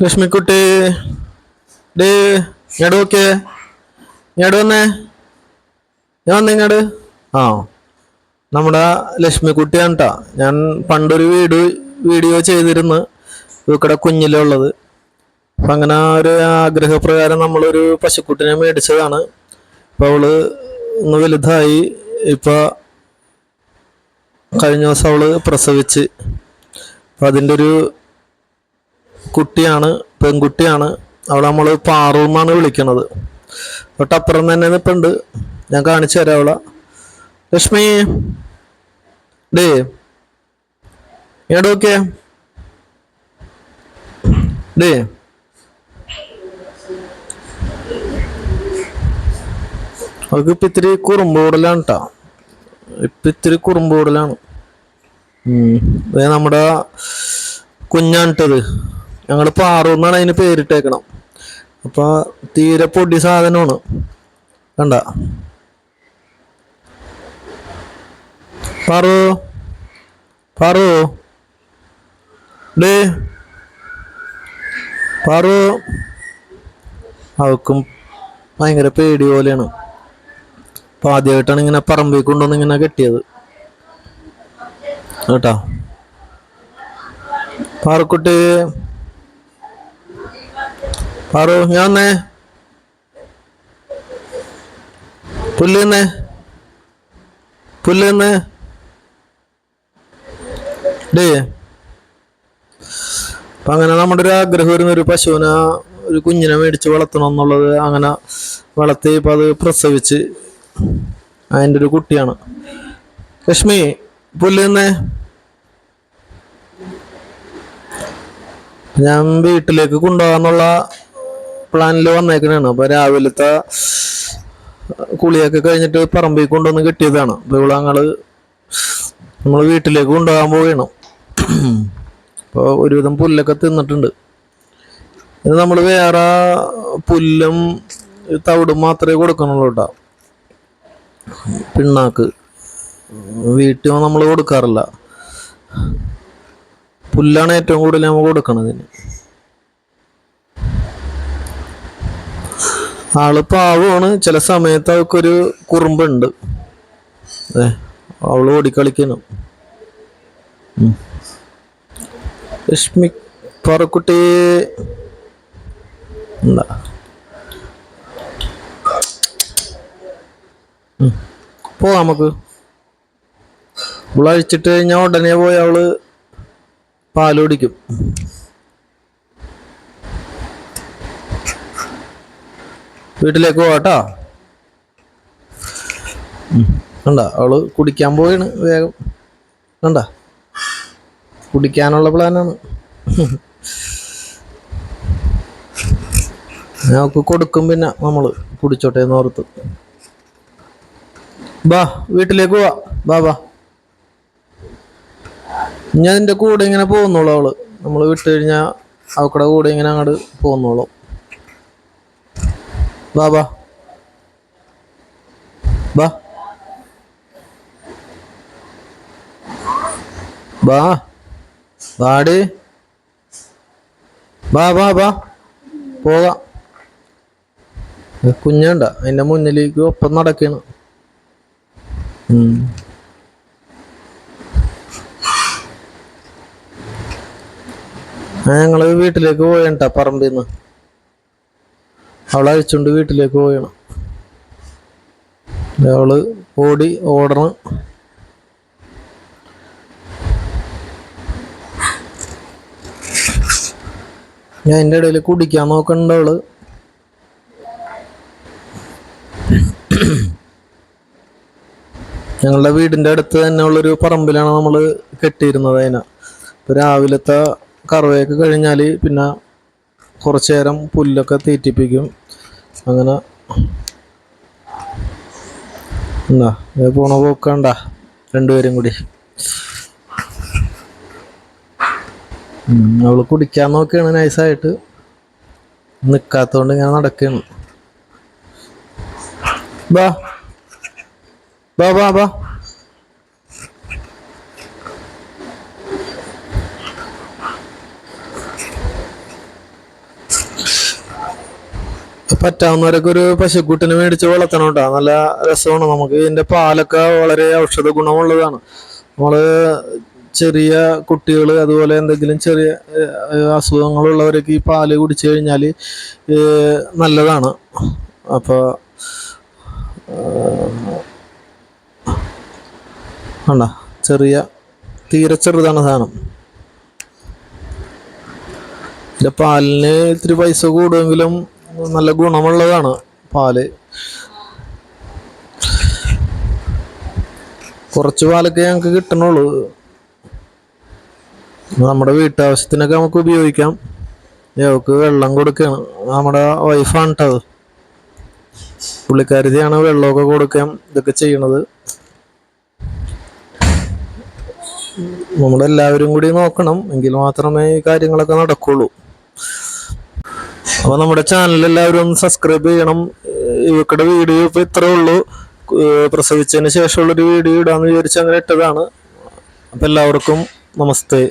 Lakshmikutty day ഇങ്ങോട്ട് നോക്കിയേ. ഇങ്ങോട്ട് വന്നേ. ഞാൻ വന്നിങ്ങോട്ട്. ആ നമ്മുടെ ലക്ഷ്മിക്കുട്ടിയാണ് കേട്ടോ. ഞാൻ പണ്ടൊരു വീഡിയോ ചെയ്തിരുന്നു ഇവിടെ കുഞ്ഞിലുള്ളത്. അപ്പം അങ്ങനെ ഒരു ആഗ്രഹപ്രകാരം നമ്മളൊരു പശുക്കുട്ടിനെ മേടിച്ചതാണ്. അപ്പം അവള് ഒന്ന് വലുതായി. ഇപ്പം കഴിഞ്ഞ ദിവസം അവള് പ്രസവിച്ച്. അപ്പം അതിൻ്റെ ഒരു കുട്ടിയാണ്, പെൺകുട്ടിയാണ്. അവളെ നമ്മൾ പാറു എന്നാണ് വിളിക്കണത്. തൊട്ടപ്പുറം തന്നെ നിൽപ്പുണ്ട്. ഞാൻ കാണിച്ചു തരാം അവളെ. ലക്ഷ്മി ഡേ ഇങ്ങോട്ട് നോക്കിയേ. ഡേ അവൾക്ക് ഇപ്പം ഇത്തിരി കുറുമ്പോടലാണ് കേട്ടോ. ഇപ്പം ഇത്തിരി കുറുമ്പോടലാണ്. നമ്മുടെ കുഞ്ഞാണിട്ടത്. ഞങ്ങൾ പാറു എന്നാണ് അതിന് പേരിട്ടേക്കണം. അപ്പൊ തീരെ പൊടി സാധനമാണ്. കണ്ട പാറു പാറു ഡേ പാറു. അവക്കും ഭയങ്കര പേടി പോലെയാണ്. അപ്പൊ ആദ്യമായിട്ടാണ് ഇങ്ങനെ പറമ്പിൽ കൊണ്ടുവന്ന് ഇങ്ങനെ കെട്ടിയത് കേട്ടോ. പാറുക്കുട്ടി പാറു ഞാൻ വന്നേ. പുല്ല് ഡേ. അപ്പൊ അങ്ങനെ നമ്മുടെ ഒരു ആഗ്രഹം വരുന്ന ഒരു പശുവിനെ, ഒരു കുഞ്ഞിനെ മേടിച്ച് വളർത്തണം എന്നുള്ളത്. അങ്ങനെ വളർത്തി ഇപ്പൊ അത് പ്രസവിച്ച് അതിൻ്റെ ഒരു കുട്ടിയാണ്. ലക്ഷ്മി പുല്ല് ഞാൻ വീട്ടിലേക്ക് കൊണ്ടുപോകാന്നുള്ള പ്ലാനിൽ വന്നേക്കണാണ്. അപ്പൊ രാവിലത്തെ കുളിയൊക്കെ കഴിഞ്ഞിട്ട് പറമ്പിൽ കൊണ്ടുവന്ന് കിട്ടിയതാണ്. അപ്പൊ ഇവിടെ നമ്മൾ വീട്ടിലേക്ക് കൊണ്ടുപോകാൻ പോവുകയാണ്. അപ്പോൾ ഒരുവിധം പുല്ലൊക്കെ തിന്നിട്ടുണ്ട്. ഇത് നമ്മൾ വേറെ പുല്ലും തവിടും മാത്രമേ കൊടുക്കണുള്ളൂ കേട്ടോ. പിണ്ണാക്ക് വീട്ടിൽ നമ്മൾ കൊടുക്കാറില്ല. പുല്ലാണ് ഏറ്റവും കൂടുതൽ നമ്മൾ കൊടുക്കണതിന്. ആള് പാവമാണ്. ചില സമയത്ത് അവൾക്കൊരു കുറുമ്പുണ്ട്. അവള് ഓടിക്കളിക്കണം. ലക്ഷ്മി പറക്കുട്ടി എന്താ പോവാ നമുക്ക്. അഴിച്ചിട്ട് കഴിഞ്ഞാൽ ഉടനെ പോയി അവള് പാല് കുടിക്കും. വീട്ടിലേക്ക് പോവാട്ടോ. കണ്ട അവള് കുടിക്കാൻ പോവാണ് വേഗം. കണ്ട കുടിക്കാനുള്ള പ്ലാനാണ്. ഞങ്ങൾക്ക് കൊടുക്കും. പിന്നെ നമ്മള് കുടിച്ചോട്ടെ എന്ന് ഓർത്ത്. ബാ വീട്ടിലേക്ക് പോവാ. ബാ ഞാൻ നിന്റെ കൂടെ ഇങ്ങനെ പോകുന്നോളൂ. അവള് നമ്മൾ വിട്ട് കഴിഞ്ഞാൽ അവക്കടെ കൂടെ ഇങ്ങനെ അങ്ങോട്ട് പോകുന്നോളൂ. ബാ ബാടി ബാ പോകാം. കുഞ്ഞണ്ട അതിന്റെ മുന്നിലേക്ക് ഒപ്പം നടക്കാണ്. ഞങ്ങള് വീട്ടിലേക്ക് പോയണ്ട. പറമ്പിന്ന് അവളെ അഴിച്ചുകൊണ്ട് വീട്ടിലേക്ക് പോയണം. അവള് ഓടണം. ഞാൻ എൻ്റെ ഇടയിൽ കുടിക്കാൻ നോക്കണ്ട. അവള് ഞങ്ങളുടെ വീടിൻ്റെ അടുത്ത് തന്നെ ഉള്ളൊരു പറമ്പിലാണ് നമ്മൾ കെട്ടിയിരുന്നത്. അതിനെ രാവിലത്തെ കറവയൊക്കെ കഴിഞ്ഞാൽ പിന്നെ കുറച്ചു നേരം പുല്ലൊക്കെ തീറ്റിപ്പിക്കും. അങ്ങനെ എന്താ പോണ പോക്കണ്ട രണ്ടുപേരും കൂടി. അവള് കുടിക്കാൻ നോക്കിയാണ്. നൈസായിട്ട് നിക്കാത്തോണ്ട് ഇങ്ങനെ നടക്കാണ്. ബാ പറ്റാവുന്നവരൊക്കെ ഒരു പശുക്കുട്ടിനെ മേടിച്ച് വളർത്തണം കേട്ടോ. നല്ല രസമാണ്. നമുക്ക് ഇതിന്റെ പാലൊക്കെ വളരെ ഔഷധ ഗുണമുള്ളതാണ്. നമ്മള് ചെറിയ കുട്ടികൾ, അതുപോലെ എന്തെങ്കിലും ചെറിയ അസുഖങ്ങളുള്ളവരൊക്കെ ഈ പാല് കുടിച്ചു കഴിഞ്ഞാൽ നല്ലതാണ്. അപ്പോൾ ആണ്ട ചെറിയ തീരെ ചെറുതാണ് സാധനം. ഇതിന്റെ പാലിന് ഇത്തിരി പൈസ കൂടുമെങ്കിലും നല്ല ഗുണമുള്ളതാണ് പാല്. കുറച്ച് പാലൊക്കെ ഞങ്ങൾക്ക് കിട്ടണുള്ളൂ. നമ്മുടെ വീട്ടാവശ്യത്തിനൊക്കെ നമുക്ക് ഉപയോഗിക്കാം. ഞങ്ങൾക്ക് വെള്ളം കൊടുക്കണം. നമ്മുടെ വൈഫാണ് കേട്ടത്, പുള്ളിക്കാരിയാണ് വെള്ളമൊക്കെ കൊടുക്കാം, ഇതൊക്കെ ചെയ്യണത്. നമ്മളെല്ലാവരും കൂടി നോക്കണം, എങ്കിൽ മാത്രമേ ഈ കാര്യങ്ങളൊക്കെ നടക്കുള്ളൂ. അപ്പൊ നമ്മുടെ ചാനൽ എല്ലാവരും ഒന്ന് സബ്സ്ക്രൈബ് ചെയ്യണം. ഇവക്കടെ വീഡിയോ ഇപ്പൊ ഇത്രേ ഉള്ളൂ. പ്രസവിച്ചതിന് ശേഷമുള്ളൊരു വീഡിയോ ഇടാന്ന് വിചാരിച്ച് അങ്ങനെ ഇട്ടതാണ്. അപ്പൊ എല്ലാവർക്കും നമസ്തേ.